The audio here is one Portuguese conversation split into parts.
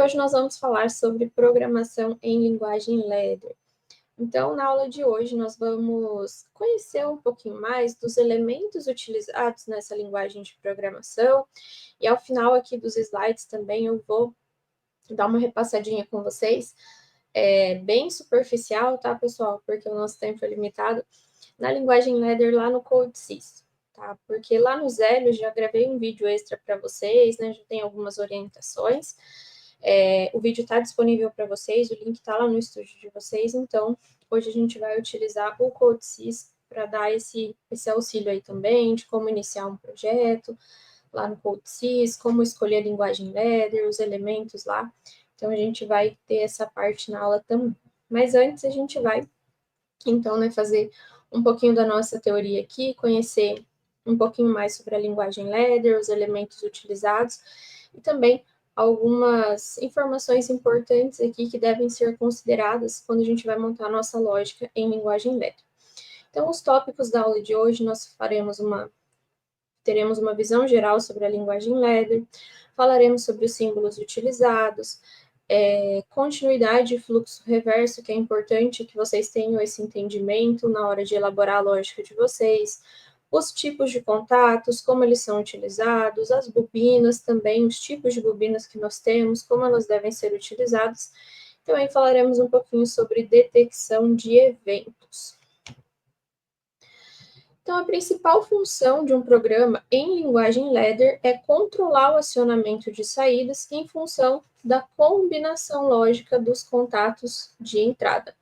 hoje nós vamos falar sobre programação em linguagem Ladder. Então, na aula de hoje, nós vamos conhecer um pouquinho mais dos elementos utilizados nessa linguagem de programação, e ao final aqui dos slides também eu vou dar uma repassadinha com vocês, bem superficial, tá, pessoal? Porque o nosso tempo é limitado, na linguagem Ladder lá no CodeSys, tá? Porque lá no Zélio já gravei um vídeo extra para vocês, né? Já tem algumas orientações. O vídeo está disponível para vocês, o link está lá no estúdio de vocês, então hoje a gente vai utilizar o CodeSys para dar esse auxílio aí também, de como iniciar um projeto lá no CodeSys, como escolher a linguagem Ladder, os elementos lá. Então a gente vai ter essa parte na aula também. Mas antes a gente vai, então, né, fazer um pouquinho da nossa teoria aqui, conhecer um pouquinho mais sobre a linguagem Ladder, os elementos utilizados, e também algumas informações importantes aqui que devem ser consideradas quando a gente vai montar a nossa lógica em linguagem Ladder. Então, os tópicos da aula de hoje, nós teremos uma visão geral sobre a linguagem Ladder, falaremos sobre os símbolos utilizados, continuidade e fluxo reverso, que é importante que vocês tenham esse entendimento na hora de elaborar a lógica de vocês, os tipos de contatos, como eles são utilizados, as bobinas também, os tipos de bobinas que nós temos, como elas devem ser utilizadas. Também falaremos um pouquinho sobre detecção de eventos. Então, a principal função de um programa em linguagem Ladder é controlar o acionamento de saídas em função da combinação lógica dos contatos de entrada.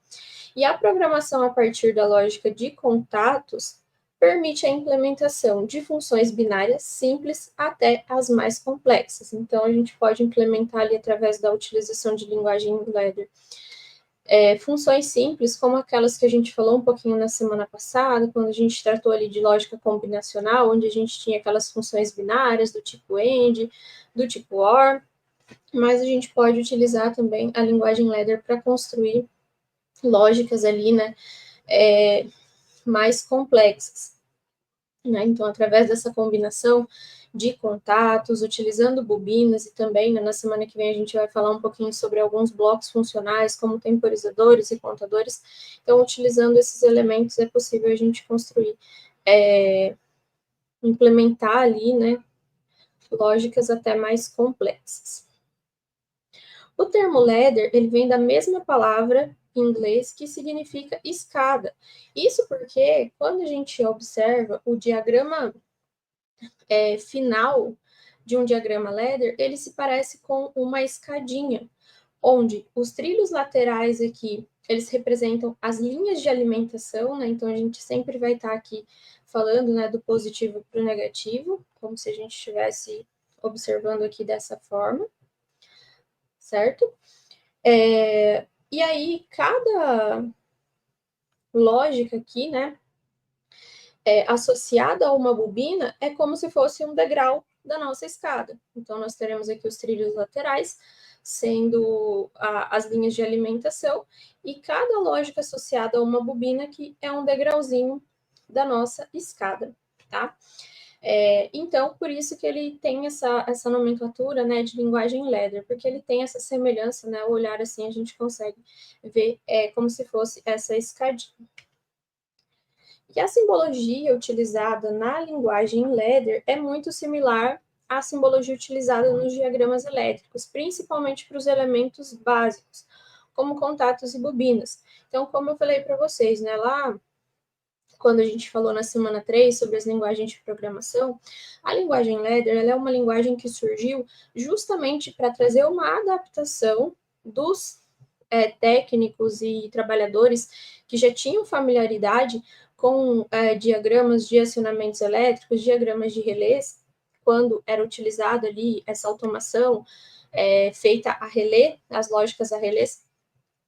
E a programação a partir da lógica de contatos permite a implementação de funções binárias simples até as mais complexas. Então, a gente pode implementar ali através da utilização de linguagem Ladder funções simples, como aquelas que a gente falou um pouquinho na semana passada, quando a gente tratou ali de lógica combinacional, onde a gente tinha aquelas funções binárias do tipo AND, do tipo OR, mas a gente pode utilizar também a linguagem Ladder para construir lógicas ali, né, mais complexas. Né? Então, através dessa combinação de contatos, utilizando bobinas, e também, né, na semana que vem a gente vai falar um pouquinho sobre alguns blocos funcionais, como temporizadores e contadores. Então, utilizando esses elementos, é possível a gente construir, implementar ali, né, lógicas até mais complexas. O termo ladder, ele vem da mesma palavra em inglês que significa escada. Isso porque, quando a gente observa o diagrama final de um diagrama ladder, ele se parece com uma escadinha, onde os trilhos laterais aqui, eles representam as linhas de alimentação, né? Então, a gente sempre vai estar aqui falando, né, do positivo para o negativo, como se a gente estivesse observando aqui dessa forma, certo? E aí, cada lógica aqui, né, associada a uma bobina, é como se fosse um degrau da nossa escada. Então, nós teremos aqui os trilhos laterais, sendo as linhas de alimentação, e cada lógica associada a uma bobina que é um degrauzinho da nossa escada, tá? Então, por isso que ele tem essa nomenclatura, né, de linguagem Ladder, porque ele tem essa semelhança, né, ao olhar assim a gente consegue ver como se fosse essa escadinha. E a simbologia utilizada na linguagem Ladder é muito similar à simbologia utilizada nos diagramas elétricos, principalmente para os elementos básicos, como contatos e bobinas. Então, como eu falei para vocês, né, lá quando a gente falou na semana 3 sobre as linguagens de programação, a linguagem Ladder ela é uma linguagem que surgiu justamente para trazer uma adaptação dos técnicos e trabalhadores que já tinham familiaridade com diagramas de acionamentos elétricos, diagramas de relés, quando era utilizado ali essa automação feita a relé, as lógicas a relés.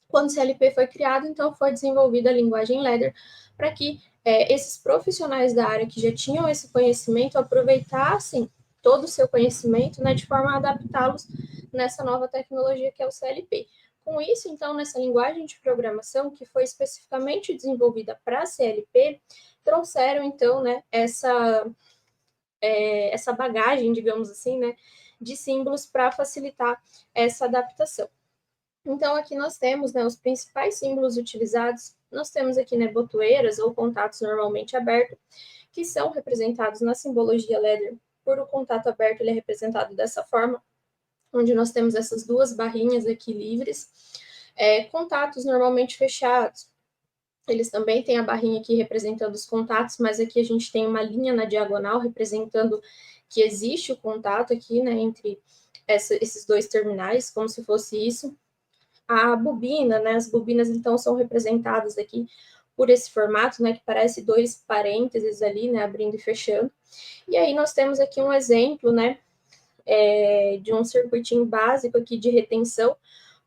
Quando o CLP foi criado, então foi desenvolvida a linguagem Ladder para que esses profissionais da área que já tinham esse conhecimento aproveitassem todo o seu conhecimento, né, de forma a adaptá-los nessa nova tecnologia que é o CLP. Com isso, então, nessa linguagem de programação que foi especificamente desenvolvida para CLP, trouxeram, então, né, essa bagagem, digamos assim, né, de símbolos para facilitar essa adaptação. Então, aqui nós temos, né, os principais símbolos utilizados. Nós temos aqui, né, botoeiras ou contatos normalmente abertos, que são representados na simbologia Ledger. Por o contato aberto, ele é representado dessa forma, onde nós temos essas duas barrinhas aqui livres. Contatos normalmente fechados, eles também têm a barrinha aqui representando os contatos, mas aqui a gente tem uma linha na diagonal representando que existe o contato aqui, né, entre esses dois terminais, como se fosse isso. A bobina, né, as bobinas, então, são representadas aqui por esse formato, né, que parece dois parênteses ali, né, abrindo e fechando. E aí nós temos aqui um exemplo, né, de um circuitinho básico aqui de retenção,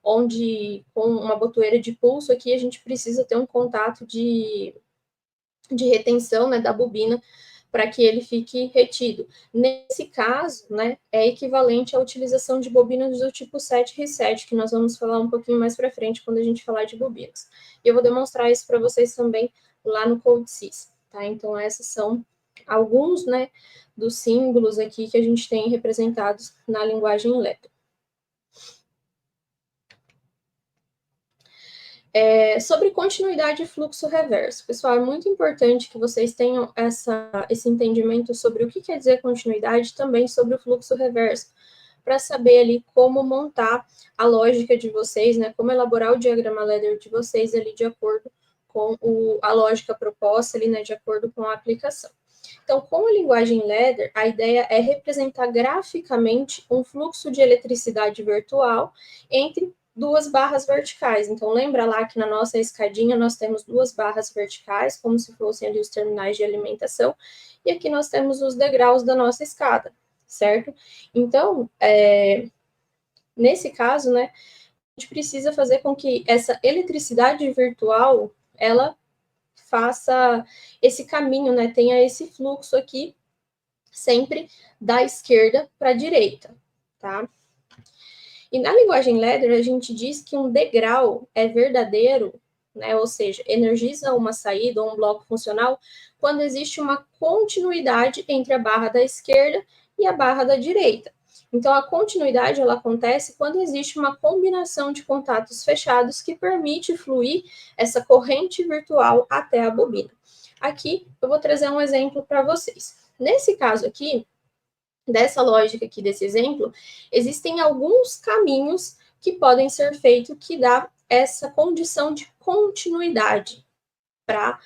onde com uma botoeira de pulso aqui a gente precisa ter um contato de retenção, né, da bobina para que ele fique retido. Nesse caso, né, é equivalente à utilização de bobinas do tipo 7 reset, que nós vamos falar um pouquinho mais para frente quando a gente falar de bobinas. E eu vou demonstrar isso para vocês também lá no CodeSys, tá? Então, esses são alguns, né, dos símbolos aqui que a gente tem representados na linguagem Ledger. Sobre continuidade e fluxo reverso. Pessoal, é muito importante que vocês tenham esse entendimento sobre o que quer dizer continuidade, também sobre o fluxo reverso, para saber ali como montar a lógica de vocês, né, como elaborar o diagrama Ledger de vocês ali de acordo com a lógica proposta ali, né, de acordo com a aplicação. Então, com a linguagem Ledger, a ideia é representar graficamente um fluxo de eletricidade virtual entre duas barras verticais. Então, lembra lá que na nossa escadinha nós temos duas barras verticais, como se fossem ali os terminais de alimentação, e aqui nós temos os degraus da nossa escada, certo? Então, nesse caso, né, a gente precisa fazer com que essa eletricidade virtual, ela faça esse caminho, né, tenha esse fluxo aqui, sempre da esquerda para a direita, tá? E na linguagem Ledger, a gente diz que um degrau é verdadeiro, né, ou seja, energiza uma saída ou um bloco funcional quando existe uma continuidade entre a barra da esquerda e a barra da direita. Então, a continuidade ela acontece quando existe uma combinação de contatos fechados que permite fluir essa corrente virtual até a bobina. Aqui, eu vou trazer um exemplo para vocês. Nesse caso aqui, dessa lógica aqui, desse exemplo, existem alguns caminhos que podem ser feitos que dá essa condição de continuidade para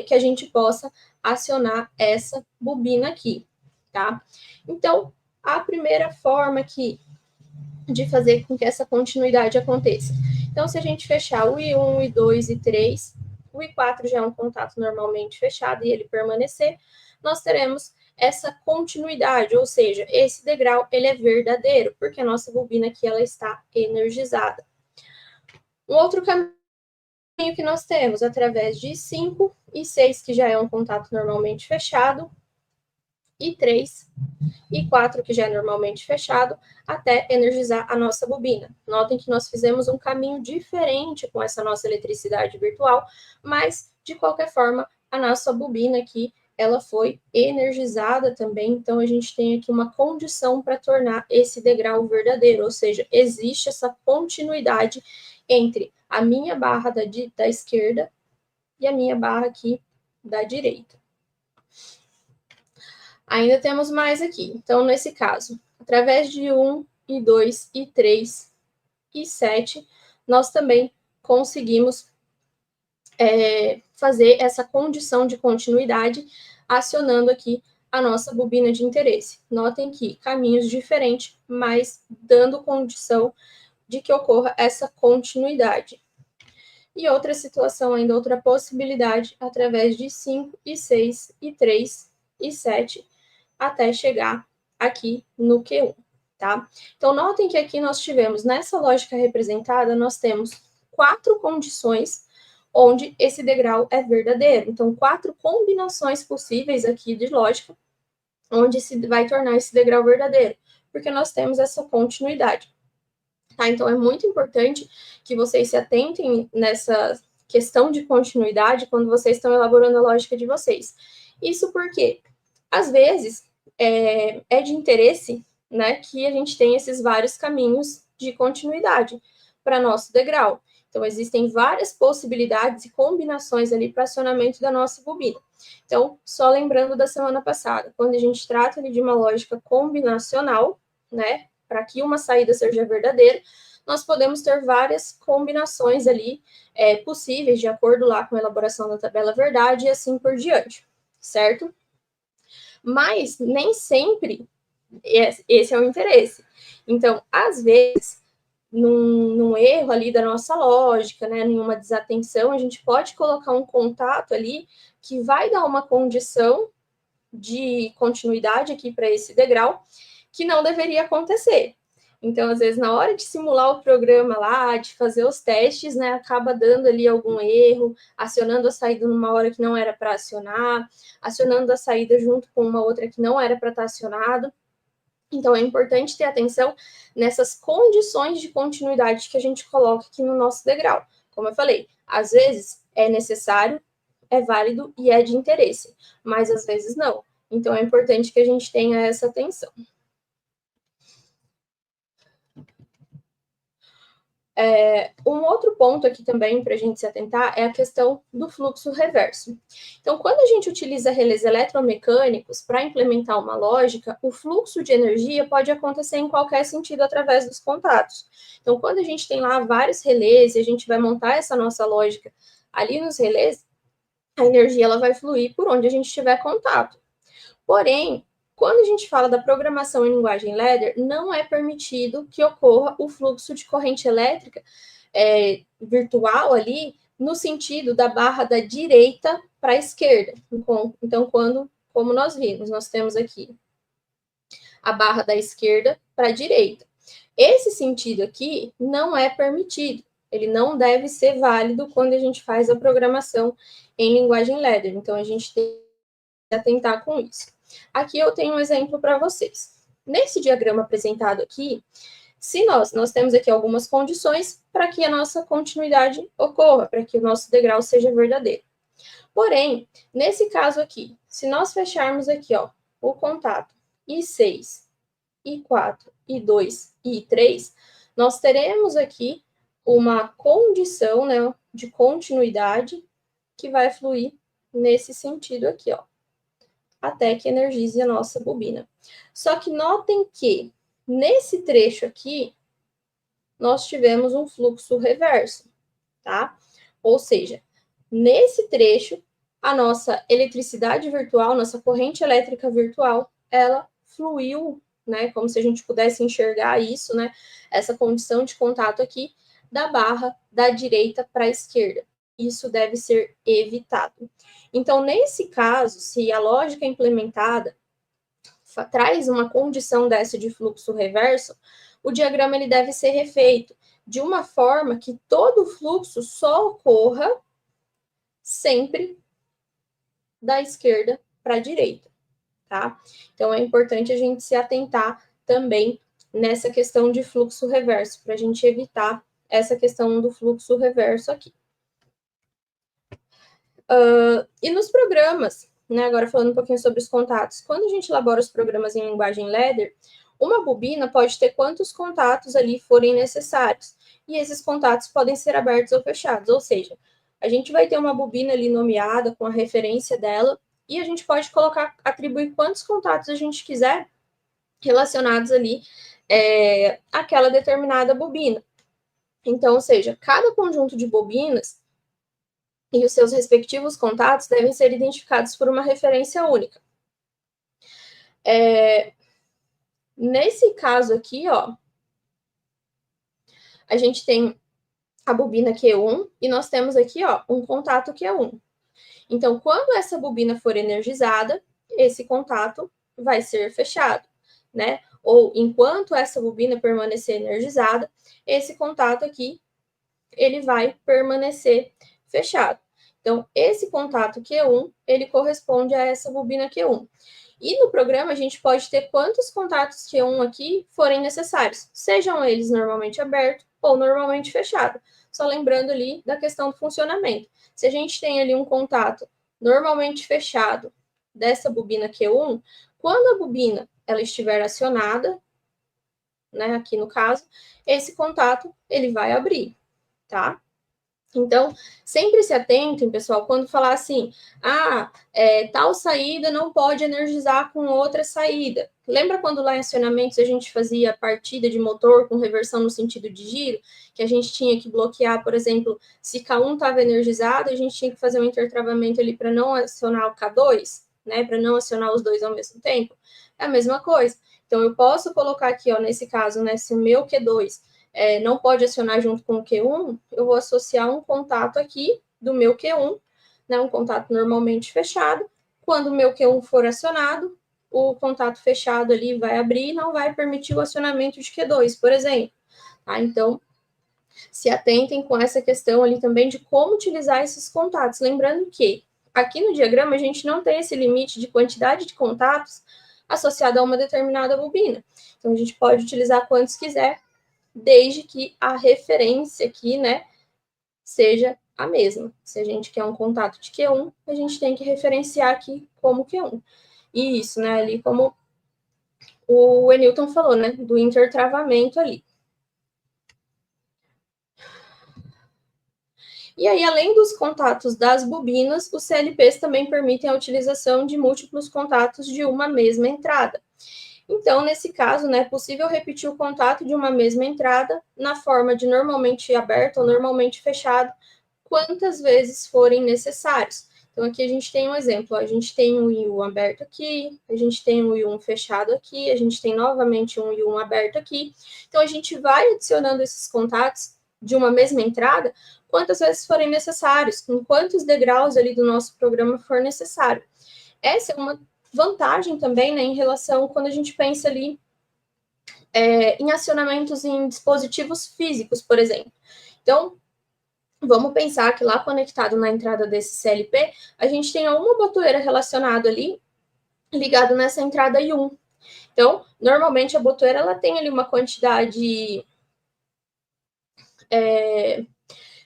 que a gente possa acionar essa bobina aqui, tá? Então, a primeira forma aqui de fazer com que essa continuidade aconteça. Então, se a gente fechar o I1, I2 e 3, o I4 já é um contato normalmente fechado e ele permanecer, nós teremos essa continuidade, ou seja, esse degrau ele é verdadeiro, porque a nossa bobina aqui ela está energizada. Um outro caminho que nós temos através de 5 e 6, que já é um contato normalmente fechado, e 3 e 4, que já é normalmente fechado, até energizar a nossa bobina. Notem que nós fizemos um caminho diferente com essa nossa eletricidade virtual, mas, de qualquer forma, a nossa bobina aqui, ela foi energizada também, então a gente tem aqui uma condição para tornar esse degrau verdadeiro, ou seja, existe essa continuidade entre a minha barra da esquerda e a minha barra aqui da direita. Ainda temos mais aqui. Então, nesse caso, através de 1, e 2, e 3, e 7, nós também conseguimos fazer essa condição de continuidade, acionando aqui a nossa bobina de interesse. Notem que caminhos diferentes, mas dando condição de que ocorra essa continuidade. E outra situação ainda, outra possibilidade, através de 5, e 6, e 3, e 7, até chegar aqui no Q1, tá? Então, notem que aqui nós tivemos, nessa lógica representada, nós temos 4 condições onde esse degrau é verdadeiro. Então, 4 combinações possíveis aqui de lógica, onde se vai tornar esse degrau verdadeiro, porque nós temos essa continuidade. Tá? Então, é muito importante que vocês se atentem nessa questão de continuidade quando vocês estão elaborando a lógica de vocês. Isso porque, às vezes, é de interesse né, que a gente tem esses vários caminhos de continuidade para nosso degrau. Então, existem várias possibilidades e combinações ali para acionamento da nossa bobina. Então, só lembrando da semana passada, quando a gente trata ali de uma lógica combinacional, né, para que uma saída seja verdadeira, nós podemos ter várias combinações ali possíveis, de acordo lá com a elaboração da tabela verdade e assim por diante, certo? Mas nem sempre esse é o interesse. Então, às vezes, num erro ali da nossa lógica, né, em uma desatenção, a gente pode colocar um contato ali que vai dar uma condição de continuidade aqui para esse degrau que não deveria acontecer. Então, às vezes, na hora de simular o programa lá, de fazer os testes, né, acaba dando ali algum erro, acionando a saída numa hora que não era para acionar, acionando a saída junto com uma outra que não era para estar acionado. Então, é importante ter atenção nessas condições de continuidade que a gente coloca aqui no nosso degrau. Como eu falei, às vezes é necessário, é válido e é de interesse, mas às vezes não. Então, é importante que a gente tenha essa atenção. Um outro ponto aqui também para a gente se atentar é a questão do fluxo reverso. Então, quando a gente utiliza relés eletromecânicos para implementar uma lógica, o fluxo de energia pode acontecer em qualquer sentido através dos contatos. Então, quando a gente tem lá vários relés e a gente vai montar essa nossa lógica ali nos relés, a energia ela vai fluir por onde a gente tiver contato. Porém, quando a gente fala da programação em linguagem ladder, não é permitido que ocorra o fluxo de corrente elétrica virtual ali, no sentido da barra da direita para a esquerda. Então, como nós vimos, nós temos aqui a barra da esquerda para a direita. Esse sentido aqui não é permitido. Ele não deve ser válido quando a gente faz a programação em linguagem ladder. Então, a gente tem que atentar com isso. Aqui eu tenho um exemplo para vocês. Nesse diagrama apresentado aqui, se nós temos aqui algumas condições para que a nossa continuidade ocorra, para que o nosso degrau seja verdadeiro. Porém, nesse caso aqui, se nós fecharmos aqui, ó, o contato I6, I4, I2 e I3, nós teremos aqui uma condição, né, de continuidade que vai fluir nesse sentido aqui, ó, até que energize a nossa bobina. Só que notem que nesse trecho aqui, nós tivemos um fluxo reverso, tá? Ou seja, nesse trecho, a nossa eletricidade virtual, nossa corrente elétrica virtual, ela fluiu, né? Como se a gente pudesse enxergar isso, né? Essa condição de contato aqui da barra da direita para a esquerda. Isso deve ser evitado. Então, nesse caso, se a lógica implementada traz uma condição dessa de fluxo reverso, o diagrama ele deve ser refeito de uma forma que todo o fluxo só ocorra sempre da esquerda para a direita, tá? Então, é importante a gente se atentar também nessa questão de fluxo reverso, para a gente evitar essa questão do fluxo reverso aqui. E nos programas, né, agora falando um pouquinho sobre os contatos, quando a gente elabora os programas em linguagem ladder, uma bobina pode ter quantos contatos ali forem necessários, e esses contatos podem ser abertos ou fechados, ou seja, a gente vai ter uma bobina ali nomeada com a referência dela, e a gente pode atribuir quantos contatos a gente quiser relacionados ali àquela determinada bobina. Então, ou seja, cada conjunto de bobinas e os seus respectivos contatos devem ser identificados por uma referência única. Nesse caso aqui, ó, a gente tem a bobina Q1 e nós temos aqui, ó, um contato Q1. Então, quando essa bobina for energizada, esse contato vai ser fechado, né? Ou enquanto essa bobina permanecer energizada, esse contato aqui, ele vai permanecer fechado. Então, esse contato Q1, ele corresponde a essa bobina Q1. E no programa, a gente pode ter quantos contatos Q1 aqui forem necessários, sejam eles normalmente abertos ou normalmente fechados. Só lembrando ali da questão do funcionamento. Se a gente tem ali um contato normalmente fechado dessa bobina Q1, quando a bobina ela estiver acionada, né, aqui no caso, esse contato ele vai abrir, tá? Então, sempre se atentem, pessoal, quando falar assim, tal saída não pode energizar com outra saída. Lembra quando lá em acionamentos a gente fazia partida de motor com reversão no sentido de giro? Que a gente tinha que bloquear, por exemplo, se K1 estava energizado, a gente tinha que fazer um intertravamento ali para não acionar o K2, né? Para não acionar os dois ao mesmo tempo. É a mesma coisa. Então, eu posso colocar aqui, ó, nesse caso, né, se o meu Q2 não pode acionar junto com o Q1, eu vou associar um contato aqui do meu Q1, né, um contato normalmente fechado. Quando o meu Q1 for acionado, o contato fechado ali vai abrir e não vai permitir o acionamento de Q2, por exemplo. Tá? Então, se atentem com essa questão ali também de como utilizar esses contatos. Lembrando que aqui no diagrama a gente não tem esse limite de quantidade de contatos associado a uma determinada bobina. Então, a gente pode utilizar quantos quiser, desde que a referência aqui, né, seja a mesma. Se a gente quer um contato de Q1, a gente tem que referenciar aqui como Q1. E isso, né, ali como o Enilton falou, né, do intertravamento ali. E aí, além dos contatos das bobinas, os CLPs também permitem a utilização de múltiplos contatos de uma mesma entrada. Então, nesse caso, né, é possível repetir o contato de uma mesma entrada na forma de normalmente aberto ou normalmente fechado, quantas vezes forem necessários. Então, aqui a gente tem um exemplo, ó, a gente tem um I1 aberto aqui, a gente tem um I1 fechado aqui, a gente tem novamente um I1 aberto aqui. Então, a gente vai adicionando esses contatos de uma mesma entrada, quantas vezes forem necessários, com quantos degraus ali do nosso programa for necessário. Essa é uma vantagem também, né, em relação quando a gente pensa ali em acionamentos em dispositivos físicos, por exemplo. Então, vamos pensar que lá conectado na entrada desse CLP, a gente tem uma botoeira relacionada ali, ligado nessa entrada I1. Então, normalmente a botoeira ela tem ali uma quantidade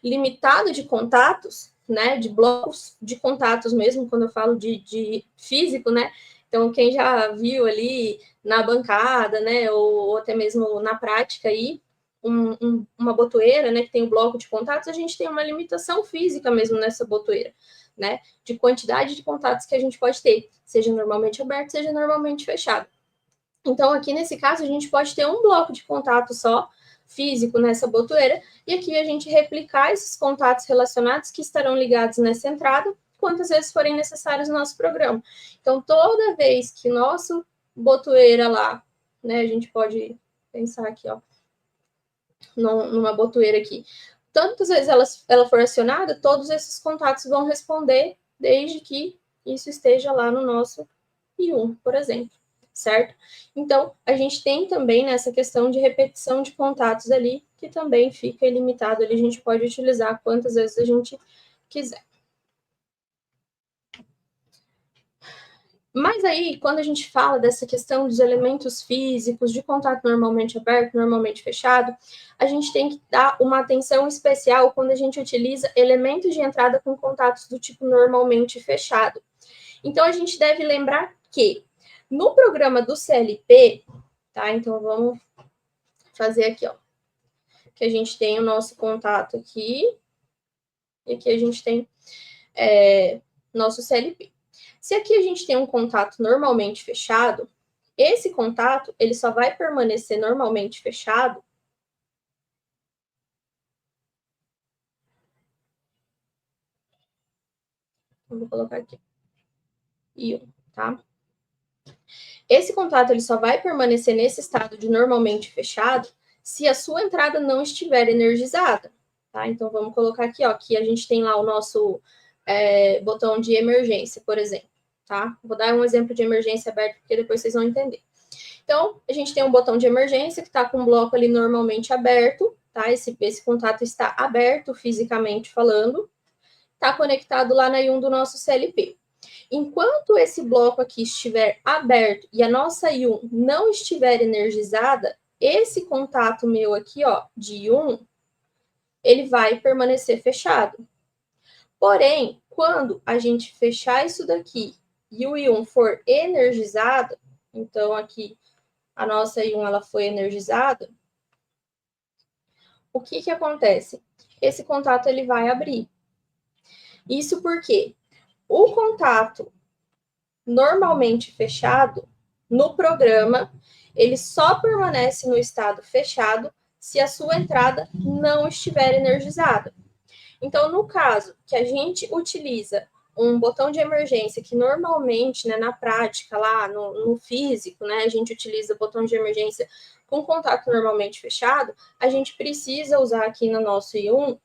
limitada de contatos, né, de blocos de contatos mesmo, quando eu falo de físico, né, então quem já viu ali na bancada, né, ou até mesmo na prática aí, uma botoeira, né, que tem um bloco de contatos, a gente tem uma limitação física mesmo nessa botoeira, né, de quantidade de contatos que a gente pode ter, seja normalmente aberto, seja normalmente fechado. Então, aqui nesse caso, a gente pode ter um bloco de contato só, físico, nessa botoeira, e aqui a gente replicar esses contatos relacionados que estarão ligados nessa entrada, quantas vezes forem necessários no nosso programa. Então, toda vez que nosso botoeira lá, né, a gente pode pensar aqui, ó, numa botoeira aqui, tantas vezes ela for acionada, todos esses contatos vão responder, desde que isso esteja lá no nosso I1, por exemplo, certo? Então, a gente tem também nessa questão de repetição de contatos ali, que também fica ilimitado ali, a gente pode utilizar quantas vezes a gente quiser. Mas aí, quando a gente fala dessa questão dos elementos físicos, de contato normalmente aberto, normalmente fechado, a gente tem que dar uma atenção especial quando a gente utiliza elementos de entrada com contatos do tipo normalmente fechado. Então, a gente deve lembrar que no programa do CLP, tá? Então, vamos fazer aqui, ó. Que a gente tem o nosso contato aqui, e aqui a gente tem nosso CLP. Se aqui a gente tem um contato normalmente fechado, esse contato ele só vai permanecer normalmente fechado vou colocar aqui I1, tá? Esse contato ele só vai permanecer nesse estado de normalmente fechado se a sua entrada não estiver energizada, tá? Então vamos colocar aqui, ó, que a gente tem lá o nosso botão de emergência, por exemplo, tá? Vou dar um exemplo de emergência aberto porque depois vocês vão entender. Então, a gente tem um botão de emergência que está com um bloco ali normalmente aberto, tá? Esse contato está aberto fisicamente falando, está conectado lá na I1 do nosso CLP. Enquanto esse bloco aqui estiver aberto e a nossa I1 não estiver energizada, esse contato meu aqui, ó, de I1, ele vai permanecer fechado. Porém, quando a gente fechar isso daqui e o I1 for energizado, então aqui a nossa I1 ela foi energizada, o que acontece? Esse contato ele vai abrir. Isso porque o contato normalmente fechado, no programa, ele só permanece no estado fechado se a sua entrada não estiver energizada. Então, no caso que a gente utiliza um botão de emergência que normalmente, né, na prática, lá no físico, né, a gente utiliza botão de emergência com contato normalmente fechado, a gente precisa usar aqui no nosso I1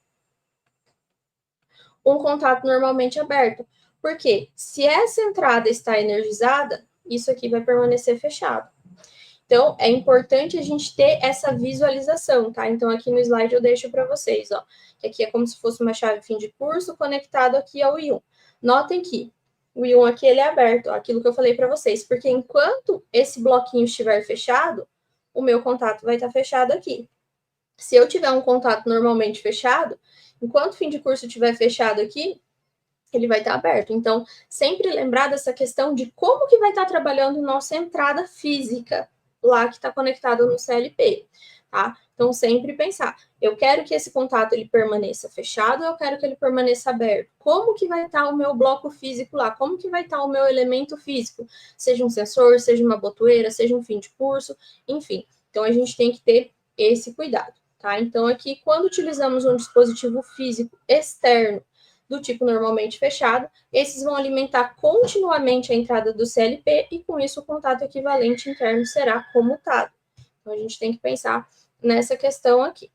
um contato normalmente aberto. Porque se essa entrada está energizada, isso aqui vai permanecer fechado. Então, é importante a gente ter essa visualização, tá? Então, aqui no slide eu deixo para vocês, ó. Que aqui é como se fosse uma chave fim de curso conectado aqui ao I1. Notem que o I1 aqui, ele é aberto, ó, aquilo que eu falei para vocês. Porque enquanto esse bloquinho estiver fechado, o meu contato vai estar fechado aqui. Se eu tiver um contato normalmente fechado, enquanto o fim de curso estiver fechado aqui, ele vai estar aberto. Então, sempre lembrar dessa questão de como que vai estar trabalhando nossa entrada física lá que está conectada no CLP, tá? Então, sempre pensar, eu quero que esse contato ele permaneça fechado, eu quero que ele permaneça aberto. Como que vai estar o meu bloco físico lá? Como que vai estar o meu elemento físico? Seja um sensor, seja uma botoeira, seja um fim de curso, enfim. Então, a gente tem que ter esse cuidado, tá? Então, aqui, quando utilizamos um dispositivo físico externo do tipo normalmente fechado, esses vão alimentar continuamente a entrada do CLP e, com isso, o contato equivalente interno será comutado. Então, a gente tem que pensar nessa questão aqui.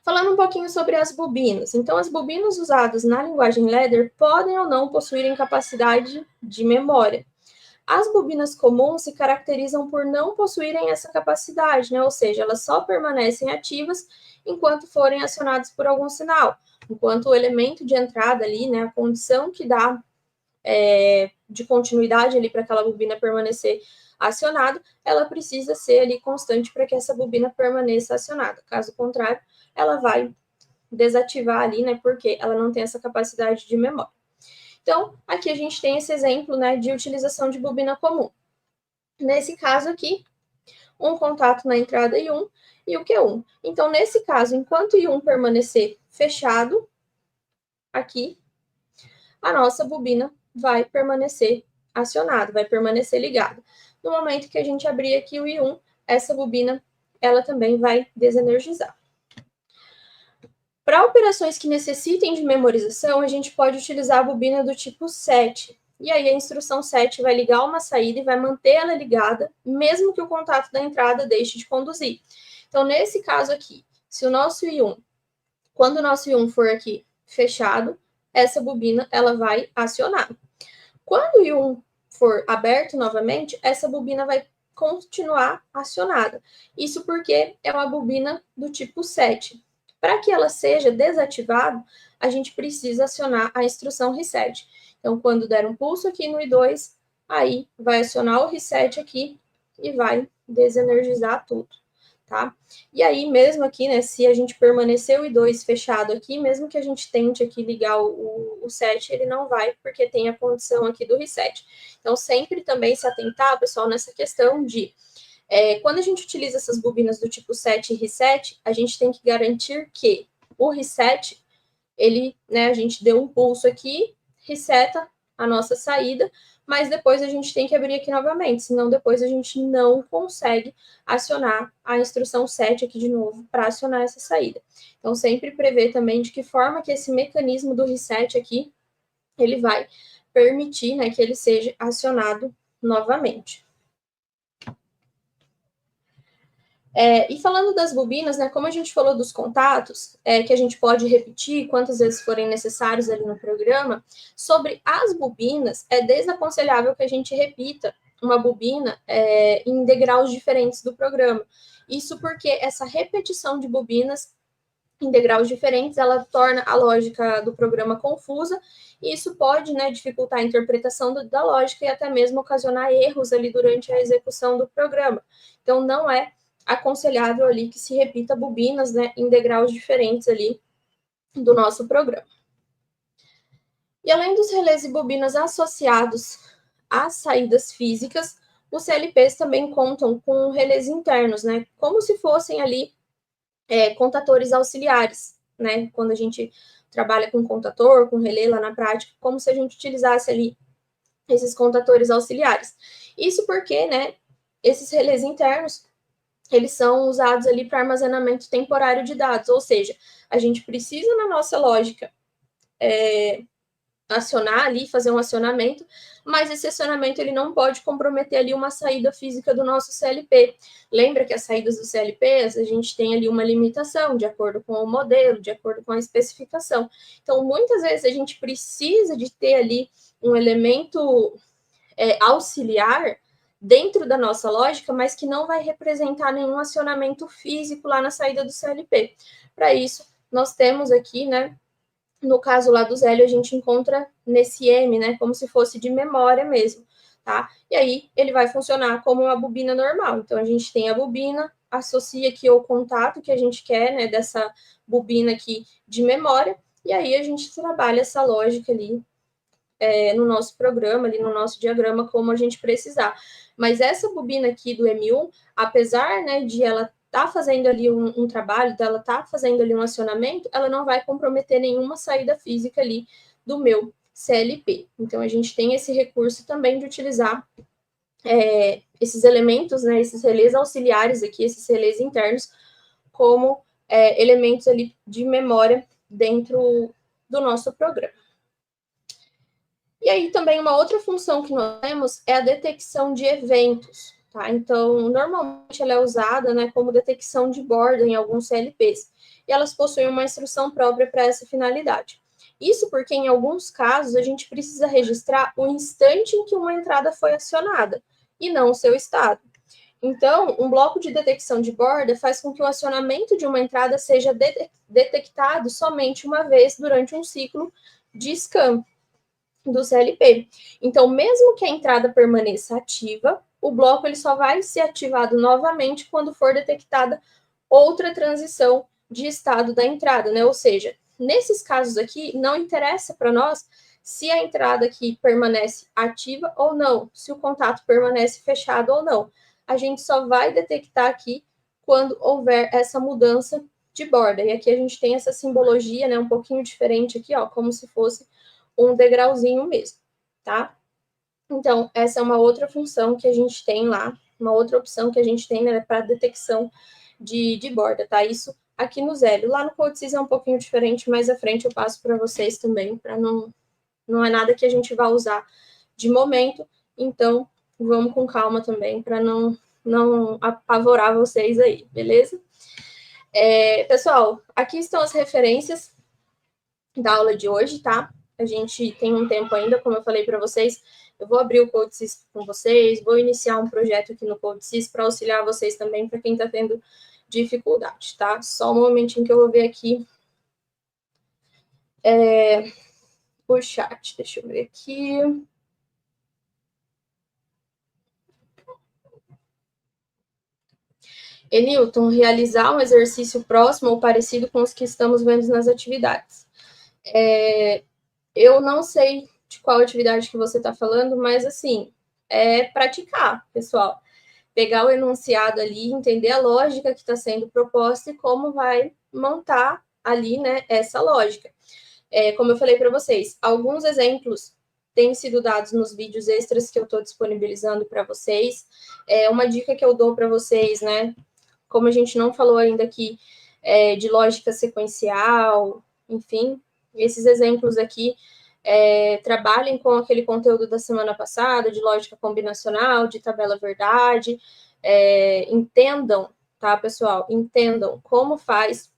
Falando um pouquinho sobre as bobinas. Então, as bobinas usadas na linguagem ladder podem ou não possuírem capacidade de memória. As bobinas comuns se caracterizam por não possuírem essa capacidade, né? Ou seja, elas só permanecem ativas enquanto forem acionadas por algum sinal, enquanto o elemento de entrada ali, né, a condição que dá de continuidade ali para aquela bobina permanecer acionada, ela precisa ser ali constante para que essa bobina permaneça acionada. Caso contrário, ela vai desativar ali, né, porque ela não tem essa capacidade de memória. Então, aqui a gente tem esse exemplo, né, de utilização de bobina comum. Nesse caso aqui, um contato na entrada I1 e o Q1. Então, nesse caso, enquanto I1 permanecer fechado, aqui, a nossa bobina vai permanecer acionada, vai permanecer ligada. No momento que a gente abrir aqui o I1, essa bobina, ela também vai desenergizar. Para operações que necessitem de memorização, a gente pode utilizar a bobina do tipo 7. E aí a instrução 7 vai ligar uma saída e vai manter ela ligada, mesmo que o contato da entrada deixe de conduzir. Então, nesse caso aqui, se o nosso I1, quando o nosso I1 for aqui fechado, essa bobina ela vai acionar. Quando o I1 for aberto novamente, essa bobina vai continuar acionada. Isso porque é uma bobina do tipo 7. Para que ela seja desativada, a gente precisa acionar a instrução reset. Então, quando der um pulso aqui no I2, aí vai acionar o reset aqui e vai desenergizar tudo, tá? E aí, mesmo aqui, né, se a gente permanecer o I2 fechado aqui, mesmo que a gente tente aqui ligar o set, ele não vai, porque tem a condição aqui do reset. Então, sempre também se atentar, pessoal, nessa questão de quando a gente utiliza essas bobinas do tipo 7 e reset, a gente tem que garantir que o reset, ele, né, a gente deu um pulso aqui, reseta a nossa saída, mas depois a gente tem que abrir aqui novamente, senão depois a gente não consegue acionar a instrução 7 aqui de novo para acionar essa saída. Então, sempre prever também de que forma que esse mecanismo do reset aqui, ele vai permitir, né, que ele seja acionado novamente. E falando das bobinas, né, como a gente falou dos contatos, que a gente pode repetir quantas vezes forem necessários ali no programa, sobre as bobinas, é desaconselhável que a gente repita uma bobina em degraus diferentes do programa. Isso porque essa repetição de bobinas em degraus diferentes, ela torna a lógica do programa confusa, e isso pode, né, dificultar a interpretação da lógica e até mesmo ocasionar erros ali durante a execução do programa. Então, não é aconselhável ali que se repita bobinas, né, em degraus diferentes ali do nosso programa. E além dos relés e bobinas associados às saídas físicas, os CLPs também contam com relés internos, né? Como se fossem ali contatores auxiliares, né? Quando a gente trabalha com contator, com relé lá na prática, como se a gente utilizasse ali esses contatores auxiliares. Isso porque, né, esses relés internos, eles são usados ali para armazenamento temporário de dados, ou seja, a gente precisa, na nossa lógica, acionar ali, fazer um acionamento, mas esse acionamento ele não pode comprometer ali uma saída física do nosso CLP. Lembra que as saídas do CLP, a gente tem ali uma limitação, de acordo com o modelo, de acordo com a especificação. Então, muitas vezes a gente precisa de ter ali um elemento auxiliar dentro da nossa lógica, mas que não vai representar nenhum acionamento físico lá na saída do CLP. Para isso, nós temos aqui, né, no caso lá do Zélio, a gente encontra nesse M, né, como se fosse de memória mesmo, tá? E aí ele vai funcionar como uma bobina normal. Então a gente tem a bobina, associa aqui o contato que a gente quer, né, dessa bobina aqui de memória, e aí a gente trabalha essa lógica ali no nosso programa, ali no nosso diagrama, como a gente precisar. Mas essa bobina aqui do M1, apesar, né, de ela tá fazendo ali um trabalho, dela tá fazendo ali um acionamento, ela não vai comprometer nenhuma saída física ali do meu CLP. Então, a gente tem esse recurso também de utilizar esses elementos, né, esses relés auxiliares aqui, esses relés internos, como elementos ali de memória dentro do nosso programa. E aí também uma outra função que nós temos é a detecção de eventos, tá? Então, normalmente ela é usada, né, como detecção de borda em alguns CLPs, e elas possuem uma instrução própria para essa finalidade. Isso porque, em alguns casos, a gente precisa registrar o instante em que uma entrada foi acionada, e não o seu estado. Então, um bloco de detecção de borda faz com que o acionamento de uma entrada seja detectado somente uma vez durante um ciclo de scan do CLP. Então, mesmo que a entrada permaneça ativa, o bloco ele só vai ser ativado novamente quando for detectada outra transição de estado da entrada, né? Ou seja, nesses casos aqui, não interessa para nós se a entrada aqui permanece ativa ou não, se o contato permanece fechado ou não. A gente só vai detectar aqui quando houver essa mudança de borda. E aqui a gente tem essa simbologia, né, um pouquinho diferente aqui, ó, como se fosse um degrauzinho mesmo, tá? Então, essa é uma outra função que a gente tem lá, uma outra opção que a gente tem, né, para detecção de borda, tá? Isso aqui no Zélio. Lá no CodeSys é um pouquinho diferente, mais à frente eu passo para vocês também, para não é nada que a gente vá usar de momento, então vamos com calma também, para não apavorar vocês aí, beleza? Pessoal, aqui estão as referências da aula de hoje, tá? A gente tem um tempo ainda, como eu falei para vocês, eu vou abrir o CodeSys com vocês, vou iniciar um projeto aqui no CodeSys para auxiliar vocês também, para quem está tendo dificuldade, tá? Só um momentinho que eu vou ver aqui o chat, deixa eu ver aqui. Enilton, realizar um exercício próximo ou parecido com os que estamos vendo nas atividades. Eu não sei de qual atividade que você está falando, mas assim, é praticar, pessoal. Pegar o enunciado ali, entender a lógica que está sendo proposta e como vai montar ali, né, essa lógica. Como eu falei para vocês, alguns exemplos têm sido dados nos vídeos extras que eu estou disponibilizando para vocês. Uma dica que eu dou para vocês, né, como a gente não falou ainda aqui de lógica sequencial, enfim, esses exemplos aqui trabalhem com aquele conteúdo da semana passada, de lógica combinacional, de tabela verdade, entendam, tá, pessoal? Entendam como faz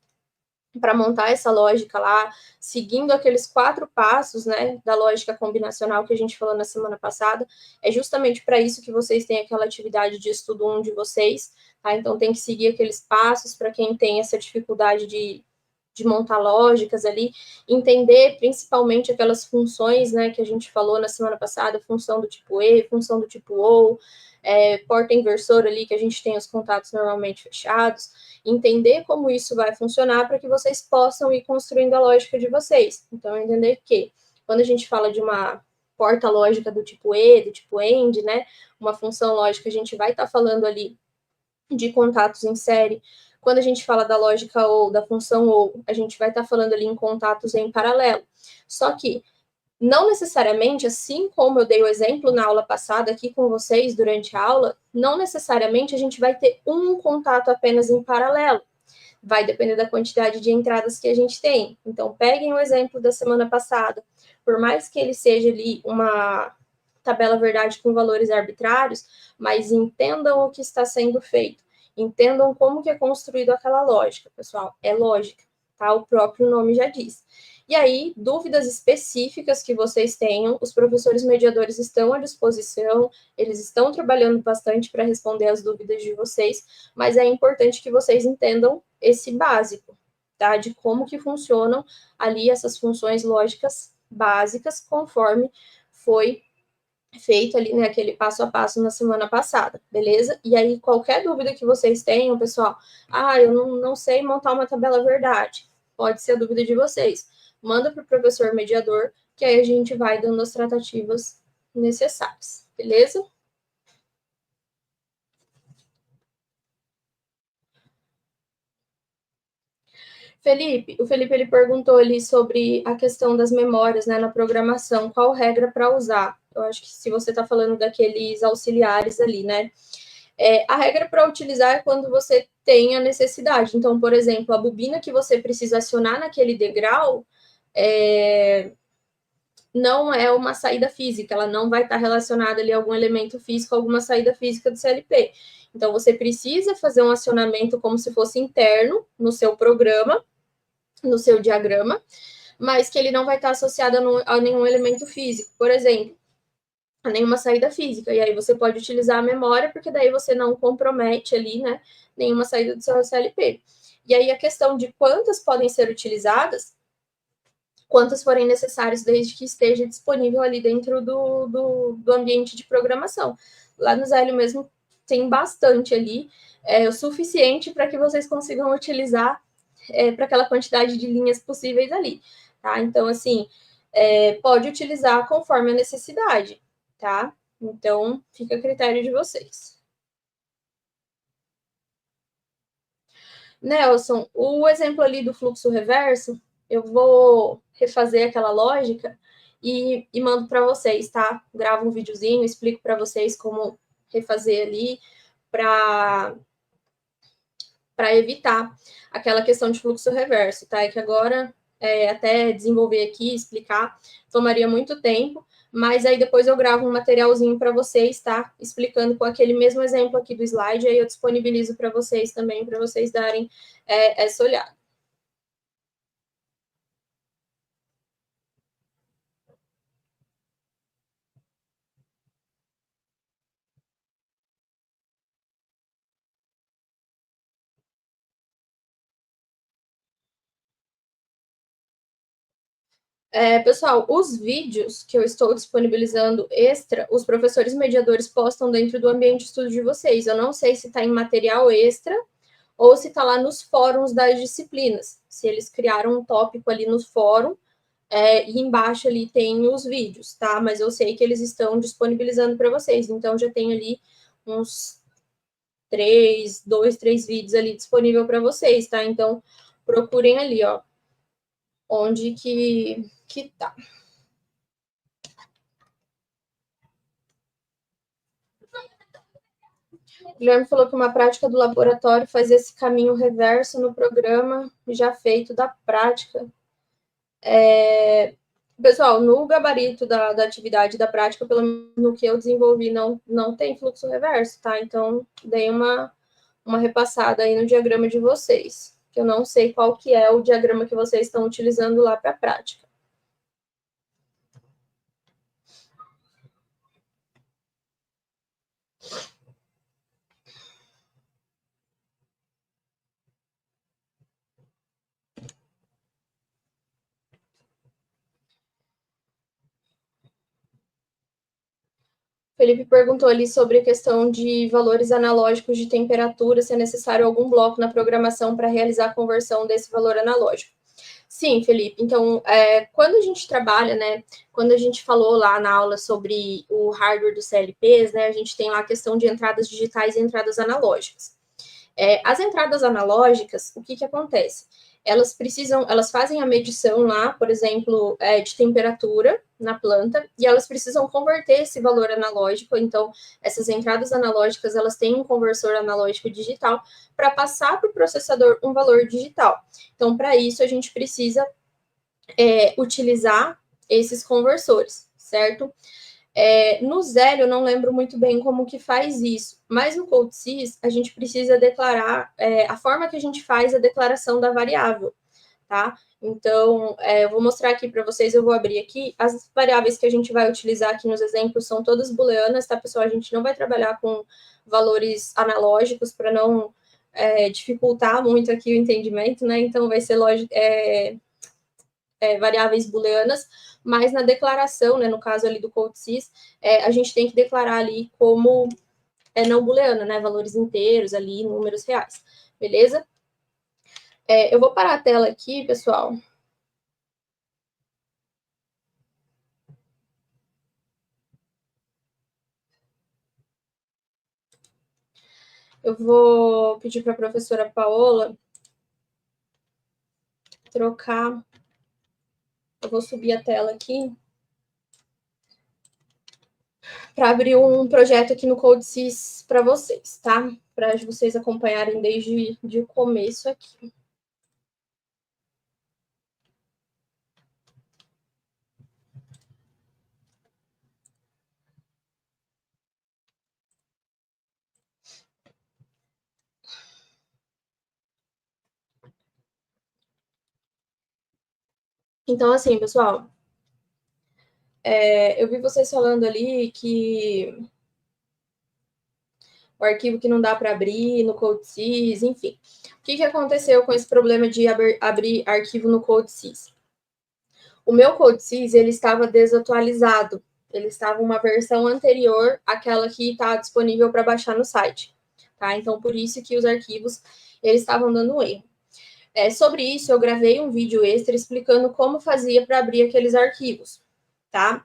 para montar essa lógica lá, seguindo aqueles 4 passos, né, da lógica combinacional que a gente falou na semana passada. É justamente para isso que vocês têm aquela atividade de estudo 1 de vocês, tá? Então tem que seguir aqueles passos para quem tem essa dificuldade de montar lógicas ali, entender principalmente aquelas funções, né, que a gente falou na semana passada, função do tipo E, função do tipo OU, porta inversora ali, que a gente tem os contatos normalmente fechados, entender como isso vai funcionar para que vocês possam ir construindo a lógica de vocês. Então, entender que quando a gente fala de uma porta lógica do tipo E, do tipo AND, né? Uma função lógica, a gente vai estar falando ali de contatos em série. Quando a gente fala da lógica ou, da função ou, a gente vai estar falando ali em contatos em paralelo. Só que não necessariamente, assim como eu dei o exemplo na aula passada aqui com vocês durante a aula, não necessariamente a gente vai ter um contato apenas em paralelo. Vai depender da quantidade de entradas que a gente tem. Então, peguem o exemplo da semana passada. Por mais que ele seja ali uma tabela verdade com valores arbitrários, mas entendam o que está sendo feito. Entendam como que é construído aquela lógica, pessoal. É lógica, tá? O próprio nome já diz. E aí, dúvidas específicas que vocês tenham, os professores mediadores estão à disposição, eles estão trabalhando bastante para responder as dúvidas de vocês, mas é importante que vocês entendam esse básico, tá? De como que funcionam ali essas funções lógicas básicas, conforme foi feito ali, né, aquele passo a passo na semana passada, beleza? E aí, qualquer dúvida que vocês tenham, pessoal, eu não sei montar uma tabela verdade, pode ser a dúvida de vocês. Manda para o professor mediador, que aí a gente vai dando as tratativas necessárias, beleza? O Felipe ele perguntou ali sobre a questão das memórias, né, na programação, qual regra para usar? Eu acho que se você está falando daqueles auxiliares ali, né? A regra para utilizar é quando você tem a necessidade. Então, por exemplo, a bobina que você precisa acionar naquele degrau não é uma saída física, ela não vai estar relacionada ali a algum elemento físico, alguma saída física do CLP. Então, você precisa fazer um acionamento como se fosse interno no seu programa, no seu diagrama, mas que ele não vai estar associado a nenhum elemento físico, por exemplo, a nenhuma saída física. E aí você pode utilizar a memória, porque daí você não compromete ali, né, nenhuma saída do seu CLP. E aí a questão de quantas podem ser utilizadas, quantas forem necessárias, desde que esteja disponível ali dentro do ambiente de programação. Lá no Zélio mesmo tem bastante ali, o suficiente para que vocês consigam utilizar para aquela quantidade de linhas possíveis ali, tá? Então, assim, pode utilizar conforme a necessidade, tá? Então, fica a critério de vocês. Nelson, o exemplo ali do fluxo reverso, eu vou refazer aquela lógica e mando para vocês, tá? Gravo um videozinho, explico para vocês como refazer ali para evitar aquela questão de fluxo reverso, tá? É que agora, até desenvolver aqui, explicar, tomaria muito tempo, mas aí depois eu gravo um materialzinho para vocês, tá? Explicando com aquele mesmo exemplo aqui do slide, aí eu disponibilizo para vocês também, para vocês darem essa olhada. Pessoal, os vídeos que eu estou disponibilizando extra, os professores mediadores postam dentro do ambiente de estudo de vocês. Eu não sei se está em material extra ou se está lá nos fóruns das disciplinas. Se eles criaram um tópico ali nos fóruns, e embaixo ali tem os vídeos, tá? Mas eu sei que eles estão disponibilizando para vocês. Então, já tem ali uns 3 vídeos ali disponível para vocês, tá? Então, procurem ali, ó, onde que tá. O Guilherme falou que uma prática do laboratório faz esse caminho reverso no programa já feito da prática. Pessoal, no gabarito da atividade da prática, pelo menos no que eu desenvolvi, não tem fluxo reverso, tá? Então, dei uma repassada aí no diagrama de vocês, que eu não sei qual que é o diagrama que vocês estão utilizando lá para a prática. Felipe perguntou ali sobre a questão de valores analógicos de temperatura, se é necessário algum bloco na programação para realizar a conversão desse valor analógico. Sim, Felipe. Então, quando a gente trabalha, né, quando a gente falou lá na aula sobre o hardware dos CLPs, né, a gente tem lá a questão de entradas digitais e entradas analógicas. As entradas analógicas, o que, que acontece? Elas fazem a medição lá, por exemplo, de temperatura na planta, e elas precisam converter esse valor analógico. Então, essas entradas analógicas, elas têm um conversor analógico digital para passar para o processador um valor digital. Então, para isso, a gente precisa utilizar esses conversores, certo? No Zélio, eu não lembro muito bem como que faz isso, mas no CodeSys, a gente precisa declarar a forma que a gente faz a declaração da variável, tá? Então, eu vou mostrar aqui para vocês, eu vou abrir aqui. As variáveis que a gente vai utilizar aqui nos exemplos são todas booleanas, tá, pessoal? A gente não vai trabalhar com valores analógicos para não dificultar muito aqui o entendimento, né? Então, vai ser variáveis booleanas, mas na declaração, né, no caso ali do CodeSys, a gente tem que declarar ali como não booleana, né, valores inteiros ali, números reais, beleza? Eu vou parar a tela aqui, pessoal. Eu vou pedir para a professora Paola trocar. Eu vou subir a tela aqui para abrir um projeto aqui no CodeSys para vocês, tá? Para vocês acompanharem desde o começo aqui. Então, assim, pessoal, eu vi vocês falando ali que o arquivo que não dá para abrir no CodeSys, enfim. O que aconteceu com esse problema de abrir arquivo no CodeSys? O meu CodeSys, ele estava desatualizado. Ele estava uma versão anterior àquela que está disponível para baixar no site. Tá? Então, por isso que os arquivos eles estavam dando um erro. Sobre isso, eu gravei um vídeo extra explicando como fazia para abrir aqueles arquivos, tá?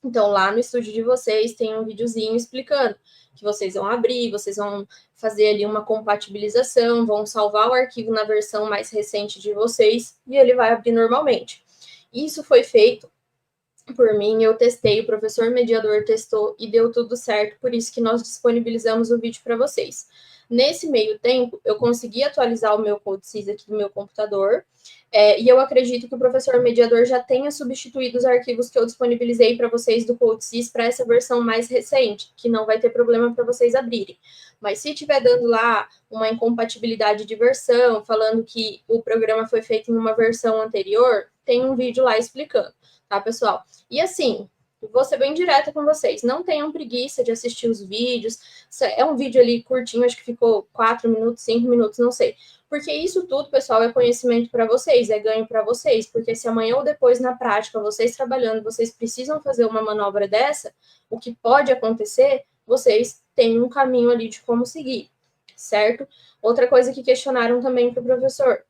Então, lá no estúdio de vocês tem um videozinho explicando que vocês vão abrir, vocês vão fazer ali uma compatibilização, vão salvar o arquivo na versão mais recente de vocês e ele vai abrir normalmente. Isso foi feito por mim, eu testei, o professor mediador testou e deu tudo certo, por isso que nós disponibilizamos o vídeo para vocês. Nesse meio tempo, eu consegui atualizar o meu CodeSys aqui do meu computador, e eu acredito que o professor mediador já tenha substituído os arquivos que eu disponibilizei para vocês do CodeSys para essa versão mais recente, que não vai ter problema para vocês abrirem. Mas se estiver dando lá uma incompatibilidade de versão, falando que o programa foi feito em uma versão anterior, tem um vídeo lá explicando, tá, pessoal? E assim, vou ser bem direta com vocês, não tenham preguiça de assistir os vídeos, é um vídeo ali curtinho, acho que ficou 4 minutos, 5 minutos, não sei. Porque isso tudo, pessoal, é conhecimento para vocês, é ganho para vocês, porque se amanhã ou depois na prática, vocês trabalhando, vocês precisam fazer uma manobra dessa, o que pode acontecer, vocês têm um caminho ali de como seguir, certo? Outra coisa que questionaram também para o professor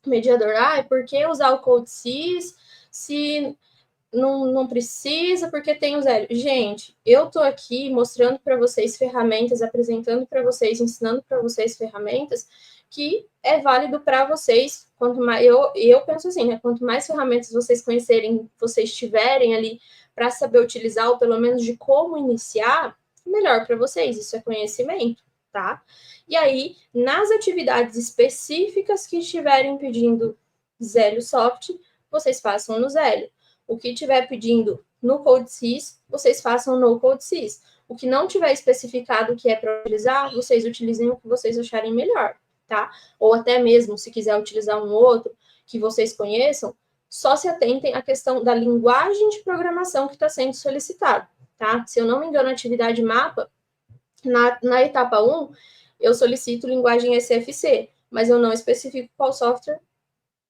mediador, por que usar o CodeSys se não precisa, porque tem o Zélio. Gente, eu tô aqui mostrando para vocês ferramentas, apresentando para vocês, ensinando para vocês ferramentas que é válido para vocês. Quanto mais eu penso assim, né? Quanto mais ferramentas vocês conhecerem, vocês tiverem ali para saber utilizar, ou pelo menos de como iniciar, melhor para vocês. Isso é conhecimento, tá? E aí, nas atividades específicas que estiverem pedindo Zélio Soft, vocês façam no Zélio. O que estiver pedindo no CodeSys, vocês façam no CodeSys. O que não tiver especificado o que é para utilizar, vocês utilizem o que vocês acharem melhor, tá? Ou até mesmo, se quiser utilizar um outro que vocês conheçam, só se atentem à questão da linguagem de programação que está sendo solicitado, tá? Se eu não me engano, a atividade mapa, na etapa 1, eu solicito linguagem SFC, mas eu não especifico qual software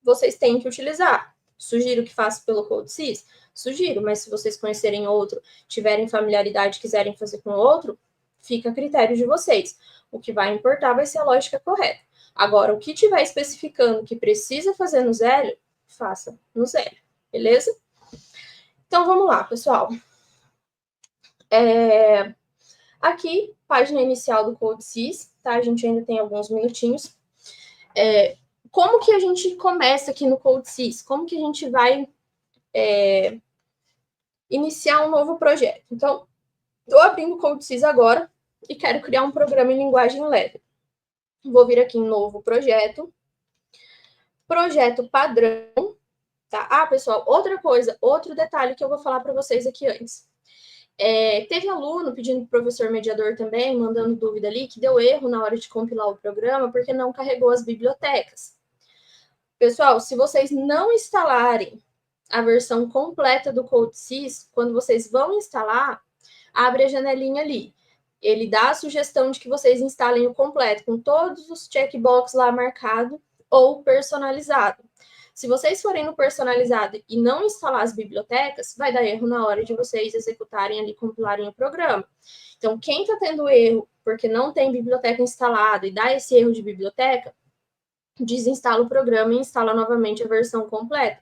vocês têm que utilizar. Sugiro que faça pelo CodeSys? Sugiro, mas se vocês conhecerem outro, tiverem familiaridade e quiserem fazer com outro, fica a critério de vocês. O que vai importar vai ser a lógica correta. Agora, o que tiver especificando que precisa fazer no Zélio, faça no zero, beleza? Então, vamos lá, pessoal. Aqui, página inicial do CodeSys, tá? A gente ainda tem alguns minutinhos. Como que a gente começa aqui no CodeSys? Como que a gente vai iniciar um novo projeto? Então, estou abrindo o CodeSys agora e quero criar um programa em linguagem Ladder. Vou vir aqui em novo projeto. Projeto padrão, tá? Ah, pessoal, outra coisa, outro detalhe que eu vou falar para vocês aqui antes. Teve aluno pedindo para o professor mediador também, mandando dúvida ali, que deu erro na hora de compilar o programa, porque não carregou as bibliotecas. Pessoal, se vocês não instalarem a versão completa do CodeSys, quando vocês vão instalar, abre a janelinha ali. Ele dá a sugestão de que vocês instalem o completo, com todos os checkbox lá marcado ou personalizado. Se vocês forem no personalizado e não instalar as bibliotecas, vai dar erro na hora de vocês executarem ali, compilarem o programa. Então, quem está tendo erro porque não tem biblioteca instalada e dá esse erro de biblioteca, desinstala o programa e instala novamente a versão completa.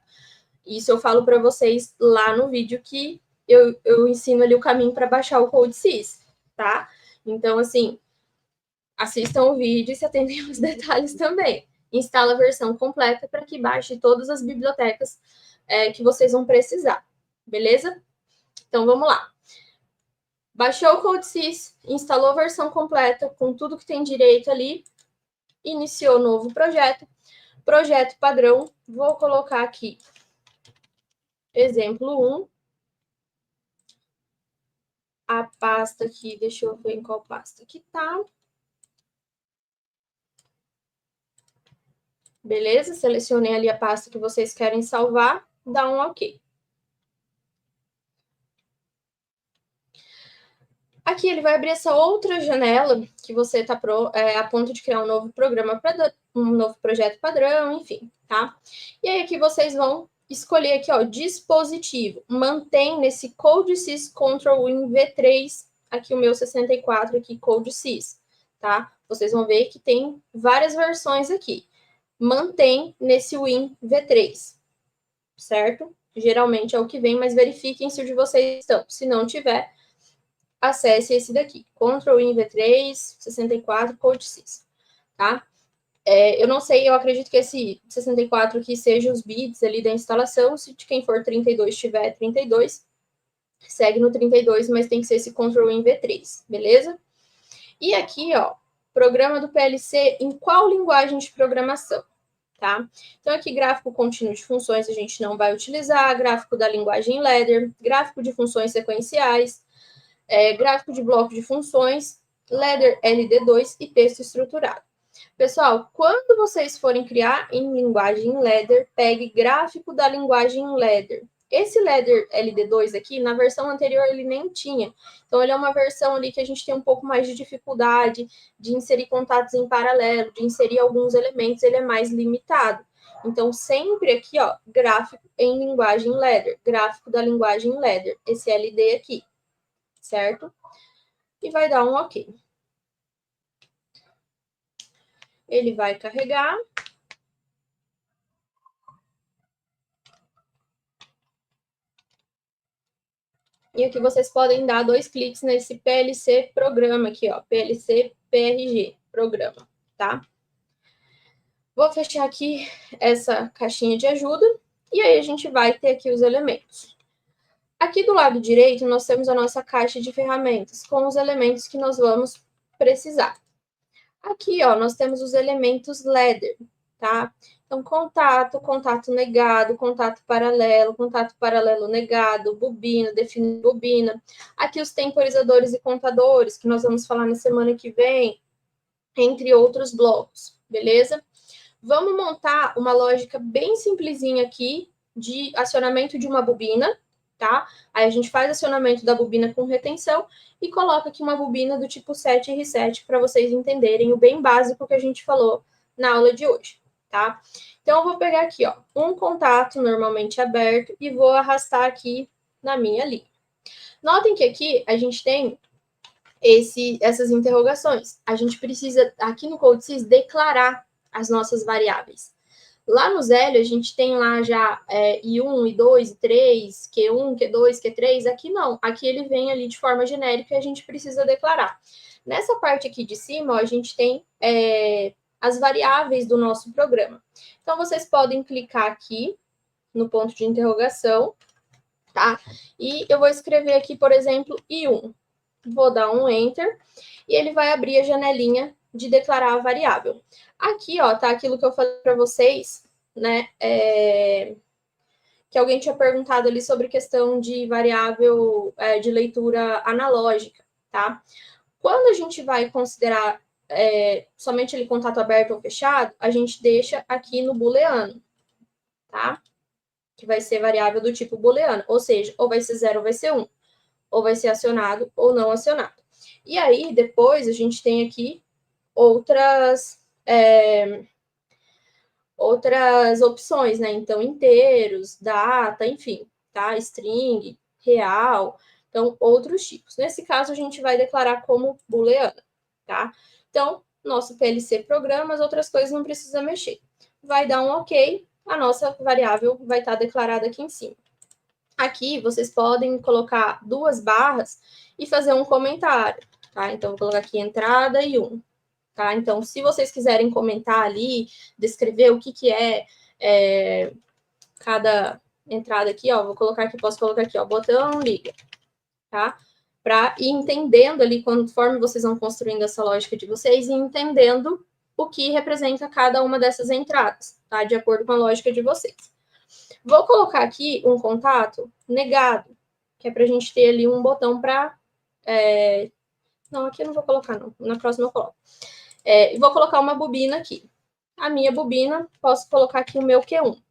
Isso eu falo para vocês lá no vídeo que eu ensino ali o caminho para baixar o CodeSys, tá? Então, assim, assistam o vídeo e se atentem aos detalhes também. Instala a versão completa para que baixe todas as bibliotecas que vocês vão precisar, beleza? Então, vamos lá. Baixou o CodeSys, instalou a versão completa com tudo que tem direito ali, iniciou novo projeto. Projeto padrão, vou colocar aqui exemplo 1. A pasta aqui, deixa eu ver em qual pasta que tá. Beleza? Selecionei ali a pasta que vocês querem salvar, dá um OK. Aqui ele vai abrir essa outra janela que você está a ponto de criar um novo programa, um novo projeto padrão, enfim, tá? E aí aqui vocês vão escolher aqui, ó, dispositivo. Mantém nesse CodeSys Ctrl Win V3, aqui o meu 64 aqui, CodeSys, tá? Vocês vão ver que tem várias versões aqui. Mantém nesse Win V3, certo? Geralmente é o que vem, mas verifiquem se o de vocês estão. Se não tiver, acesse esse daqui, Ctrl Win V3, 64, CodeSys, tá? Eu não sei, eu acredito que esse 64 aqui seja os bits ali da instalação, se de quem for 32 tiver 32, segue no 32, mas tem que ser esse Ctrl Win V3, beleza? E aqui, ó, programa do PLC em qual linguagem de programação, tá? Então, aqui, gráfico contínuo de funções a gente não vai utilizar, gráfico da linguagem Ladder, gráfico de funções sequenciais, gráfico de bloco de funções, Ladder LD2 e texto estruturado. Pessoal, quando vocês forem criar em linguagem Ladder, pegue gráfico da linguagem Ladder. Esse Ladder LD2 aqui, na versão anterior, ele nem tinha. Então, ele é uma versão ali que a gente tem um pouco mais de dificuldade de inserir contatos em paralelo, de inserir alguns elementos, ele é mais limitado. Então, sempre aqui, ó, gráfico em linguagem Ladder, gráfico da linguagem Ladder, esse LD aqui, certo? E vai dar um OK. Ele vai carregar. E aqui vocês podem dar 2 cliques nesse PLC programa aqui, ó, PLC PRG, programa, tá? Vou fechar aqui essa caixinha de ajuda e aí a gente vai ter aqui os elementos. Aqui do lado direito, nós temos a nossa caixa de ferramentas com os elementos que nós vamos precisar. Aqui, ó, nós temos os elementos Ladder, tá? Então, contato negado, contato paralelo negado, bobina, definir bobina. Aqui os temporizadores e contadores, que nós vamos falar na semana que vem, entre outros blocos, beleza? Vamos montar uma lógica bem simplesinha aqui de acionamento de uma bobina, tá? Aí a gente faz acionamento da bobina com retenção e coloca aqui uma bobina do tipo 7R7 para vocês entenderem o bem básico que a gente falou na aula de hoje, tá? Então, eu vou pegar aqui, ó, um contato normalmente aberto e vou arrastar aqui na minha linha. Notem que aqui a gente tem essas interrogações. A gente precisa, aqui no CodeSys, declarar as nossas variáveis. Lá no Zélio, a gente tem lá já I1, I2, I3, Q1, Q2, Q3. Aqui não. Aqui ele vem ali de forma genérica e a gente precisa declarar. Nessa parte aqui de cima, ó, a gente tem as variáveis do nosso programa. Então, vocês podem clicar aqui no ponto de interrogação, tá? E eu vou escrever aqui, por exemplo, I1. Vou dar um Enter e ele vai abrir a janelinha de declarar a variável. Aqui, ó, tá aquilo que eu falei para vocês, né? Que alguém tinha perguntado ali sobre questão de variável de leitura analógica, tá? Quando a gente vai considerar somente ele contato aberto ou fechado, a gente deixa aqui no booleano, tá? Que vai ser variável do tipo booleano, ou seja, ou vai ser 0 ou vai ser 1, ou vai ser acionado ou não acionado. E aí, depois, a gente tem aqui outras opções, né? Então, inteiros, data, enfim, tá? String, real, então, outros tipos. Nesse caso, a gente vai declarar como booleana, tá? Então, nosso PLC programa, as outras coisas não precisa mexer. Vai dar um OK, a nossa variável vai estar declarada aqui em cima. Aqui, vocês podem colocar 2 barras e fazer um comentário, tá? Então, vou colocar aqui entrada e 1. Tá? Então, se vocês quiserem comentar ali, descrever o que cada entrada aqui, ó, vou colocar aqui, posso colocar aqui, ó, botão liga, tá? Para ir entendendo ali, conforme vocês vão construindo essa lógica de vocês, e entendendo o que representa cada uma dessas entradas, tá? De acordo com a lógica de vocês. Vou colocar aqui um contato negado, que é para a gente ter ali um botão para... Não, aqui eu não vou colocar, não. Na próxima eu coloco. Vou colocar uma bobina aqui. A minha bobina, posso colocar aqui o meu Q1.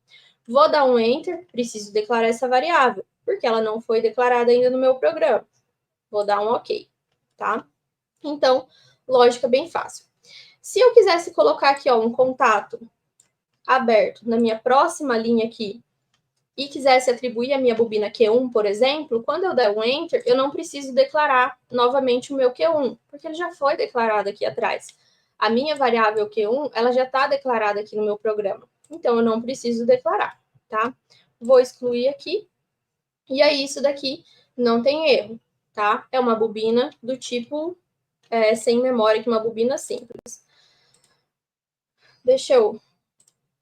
Vou dar um Enter, preciso declarar essa variável, porque ela não foi declarada ainda no meu programa. Vou dar um OK, tá? Então, lógica bem fácil. Se eu quisesse colocar aqui, ó, um contato aberto na minha próxima linha aqui, e quisesse atribuir a minha bobina Q1, por exemplo, quando eu der um Enter, eu não preciso declarar novamente o meu Q1, porque ele já foi declarado aqui atrás. A minha variável Q1, ela já está declarada aqui no meu programa. Então, eu não preciso declarar, tá? Vou excluir aqui. E aí, isso daqui não tem erro, tá? É uma bobina do tipo sem memória, que é uma bobina simples. Deixa eu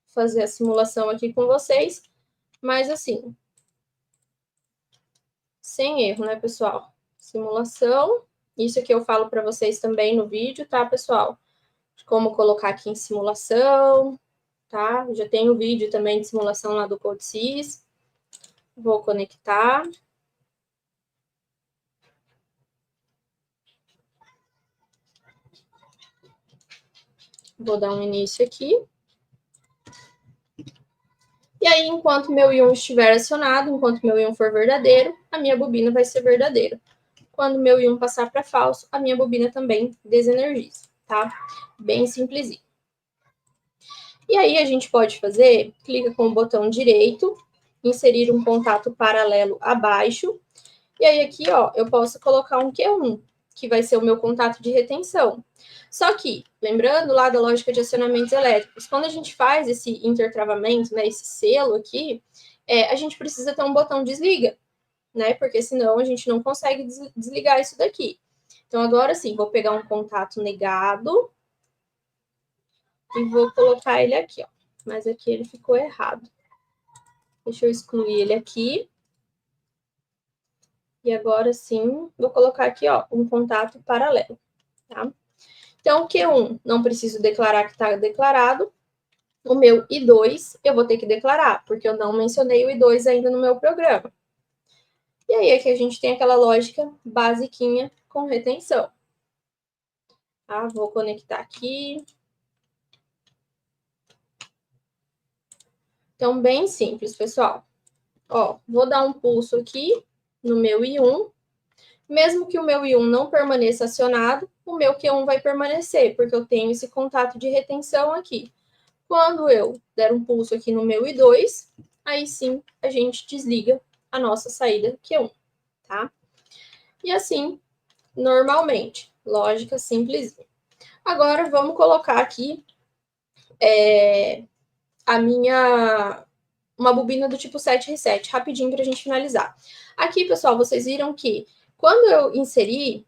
fazer a simulação aqui com vocês. Mas, assim, sem erro, né, pessoal? Simulação. Isso aqui eu falo para vocês também no vídeo, tá, pessoal? De como colocar aqui em simulação, tá? Já tem o vídeo também de simulação lá do CodeSys. Vou conectar. Vou dar um início aqui. E aí, enquanto meu íon estiver acionado, enquanto meu íon for verdadeiro, a minha bobina vai ser verdadeira. Quando meu íon passar para falso, a minha bobina também desenergiza, tá? Bem simplesinho. E aí, a gente pode fazer, clica com o botão direito, inserir um contato paralelo abaixo, e aí aqui, ó, eu posso colocar um Q1, que vai ser o meu contato de retenção. Só que, lembrando lá da lógica de acionamentos elétricos, quando a gente faz esse intertravamento, né, esse selo aqui, a gente precisa ter um botão desliga, né, porque senão a gente não consegue desligar isso daqui. Então, agora sim, vou pegar um contato negado e vou colocar ele aqui, ó. Mas aqui ele ficou errado. Deixa eu excluir ele aqui. E agora sim, vou colocar aqui, ó, um contato paralelo, tá? Então, Q1, não preciso declarar que está declarado. O meu I2, eu vou ter que declarar, porque eu não mencionei o I2 ainda no meu programa. E aí, aqui a gente tem aquela lógica basiquinha com retenção. Tá? Vou conectar aqui. Então, bem simples, pessoal. Ó, vou dar um pulso aqui no meu I1. Mesmo que o meu I1 não permaneça acionado, o meu Q1 vai permanecer, porque eu tenho esse contato de retenção aqui. Quando eu der um pulso aqui no meu I2, aí sim a gente desliga a nossa saída Q1, tá? E assim, normalmente, lógica simples. Agora, vamos colocar aqui uma bobina do tipo 7R7, rapidinho para a gente finalizar. Aqui, pessoal, vocês viram que quando eu inseri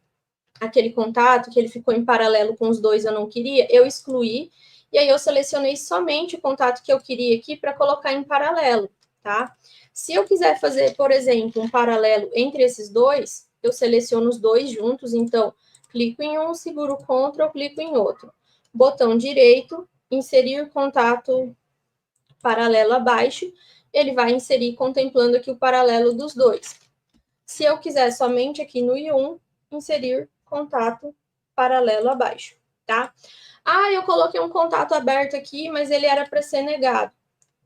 aquele contato, que ele ficou em paralelo com os dois, eu não queria, eu excluí, e aí eu selecionei somente o contato que eu queria aqui para colocar em paralelo, tá? Se eu quiser fazer, por exemplo, um paralelo entre esses dois, eu seleciono os dois juntos, então, clico em um, seguro Ctrl, clico em outro. Botão direito, inserir contato paralelo abaixo, ele vai inserir contemplando aqui o paralelo dos dois. Se eu quiser somente aqui no I1, inserir contato paralelo abaixo, tá? Ah, eu coloquei um contato aberto aqui, mas ele era para ser negado.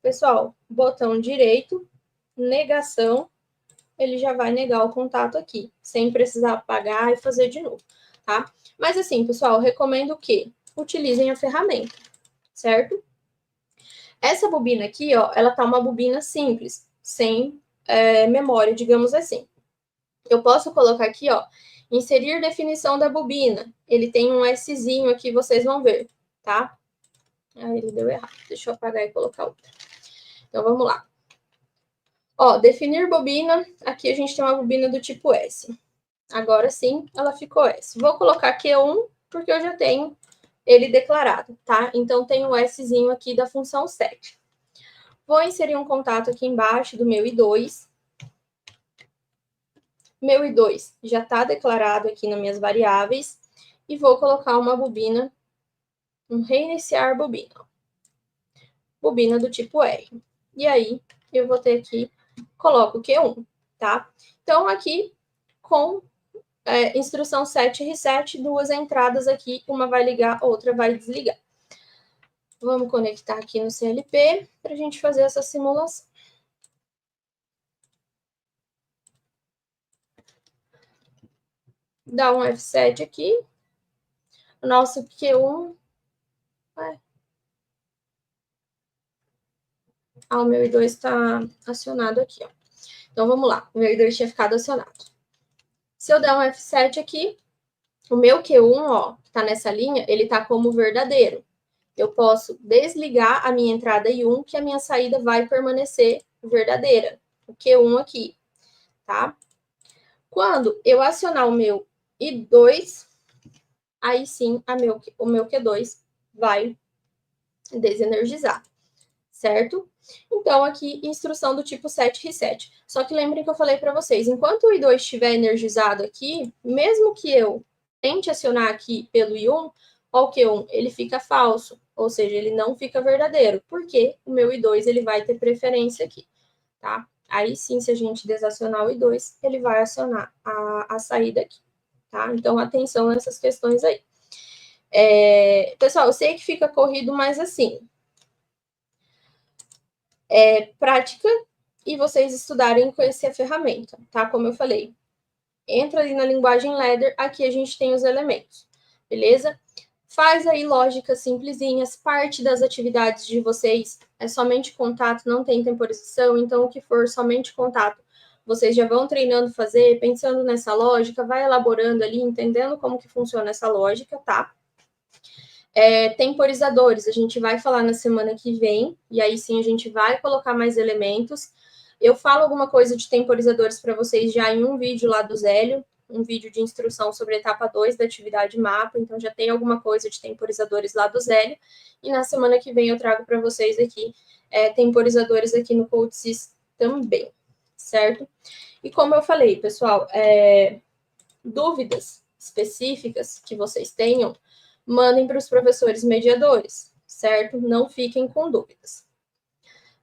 Pessoal, botão direito, negação, ele já vai negar o contato aqui, sem precisar apagar e fazer de novo, tá? Mas assim, pessoal, recomendo que utilizem a ferramenta, certo? Essa bobina aqui, ó, ela tá uma bobina simples, sem memória, digamos assim. Eu posso colocar aqui, ó, inserir definição da bobina. Ele tem um Szinho aqui, vocês vão ver, tá? Ah, ele deu errado. Deixa eu apagar e colocar outra. Então, vamos lá. Ó, definir bobina. Aqui a gente tem uma bobina do tipo S. Agora sim, ela ficou S. Vou colocar Q1, porque eu já tenho ele declarado, tá? Então, tem o Szinho aqui da função set. Vou inserir um contato aqui embaixo do meu I2. Meu I2 já está declarado aqui nas minhas variáveis. E vou colocar uma bobina, um reiniciar bobina. Bobina do tipo R. E aí, eu vou ter aqui, coloco Q1, tá? Então, aqui, com instrução set reset, duas entradas aqui, uma vai ligar, outra vai desligar. Vamos conectar aqui no CLP para a gente fazer essa simulação. Dá um F7 aqui. O nosso Q1. O meu I2 está acionado aqui, ó. Então, vamos lá. O meu I2 tinha ficado acionado. Se eu der um F7 aqui, o meu Q1, ó, que está nessa linha, ele está como verdadeiro. Eu posso desligar a minha entrada I1, que a minha saída vai permanecer verdadeira. O Q1 aqui, tá? Quando eu acionar o meu I2, aí sim o meu Q2 vai desenergizar, certo? Então, aqui, instrução do tipo set reset. Só que lembrem que eu falei para vocês, enquanto o I2 estiver energizado aqui, mesmo que eu tente acionar aqui pelo I1, ó, o Q1, ele fica falso, ou seja, ele não fica verdadeiro, porque o meu I2 ele vai ter preferência aqui, tá? Aí sim, se a gente desacionar o I2, ele vai acionar a saída aqui, tá? Então, atenção nessas questões aí. Pessoal, eu sei que fica corrido, mas assim, prática e vocês estudarem e conhecer a ferramenta, tá? Como eu falei, entra ali na linguagem ladder, aqui a gente tem os elementos, beleza? Faz aí lógicas simplesinhas, parte das atividades de vocês é somente contato, não tem temporização, então o que for somente contato, vocês já vão treinando fazer, pensando nessa lógica, vai elaborando ali, entendendo como que funciona essa lógica, tá? Temporizadores, a gente vai falar na semana que vem, e aí sim a gente vai colocar mais elementos. Eu falo alguma coisa de temporizadores para vocês já em um vídeo lá do Zélio, um vídeo de instrução sobre a etapa 2 da atividade mapa, então já tem alguma coisa de temporizadores lá do Zélio, e na semana que vem eu trago para vocês aqui temporizadores aqui no CodeSys também, certo? E como eu falei, pessoal, dúvidas específicas que vocês tenham, mandem para os professores mediadores, certo? Não fiquem com dúvidas.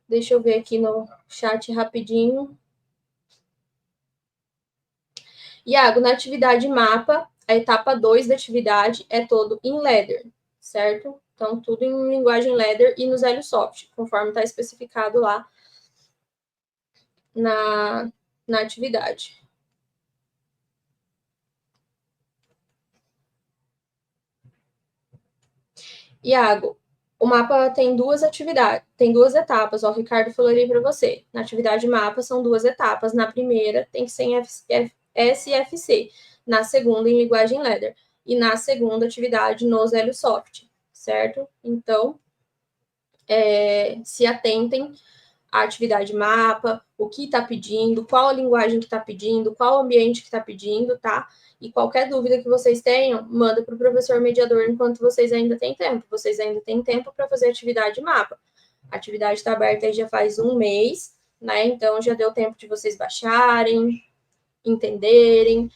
Deixa eu ver aqui no chat rapidinho. Iago, na atividade mapa, a etapa 2 da atividade é todo em ladder, certo? Então, tudo em linguagem ladder e no ZélioSoft, conforme está especificado lá na atividade. Iago, o mapa tem duas atividades, tem duas etapas. Ó, o Ricardo falou ali para você. Na atividade mapa são duas etapas. Na primeira tem que ser em SFC. Na segunda, em linguagem ladder. E na segunda atividade, no ZélioSoft, certo? Então, se atentem à atividade mapa, o que está pedindo, qual a linguagem que está pedindo, qual o ambiente que está pedindo, tá? E qualquer dúvida que vocês tenham, manda para o professor mediador enquanto vocês ainda têm tempo. Vocês ainda têm tempo para fazer atividade mapa. A atividade está aberta aí já faz um mês, né? Então já deu tempo de vocês baixarem, entenderem,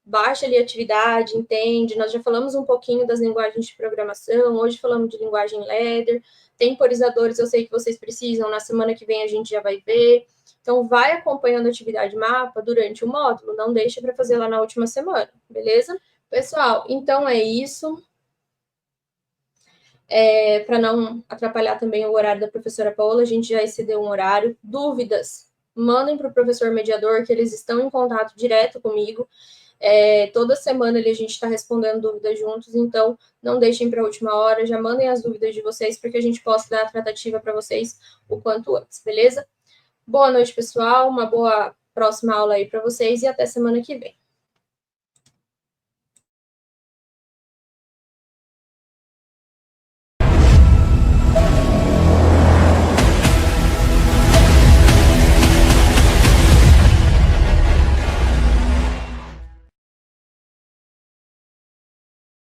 baixa ali a atividade, entende. Nós já falamos um pouquinho das linguagens de programação, hoje falamos de linguagem ladder, temporizadores eu sei que vocês precisam, na semana que vem a gente já vai ver. Então, vai acompanhando a atividade mapa durante o módulo, não deixa para fazer lá na última semana, beleza? Pessoal, então é isso. Para não atrapalhar também o horário da professora Paola, a gente já excedeu um horário. Dúvidas, mandem para o professor mediador, que eles estão em contato direto comigo. Toda semana ali a gente está respondendo dúvidas juntos, então não deixem para a última hora, já mandem as dúvidas de vocês para que a gente possa dar a tratativa para vocês o quanto antes, beleza? Boa noite, pessoal, uma boa próxima aula aí para vocês e até semana que vem.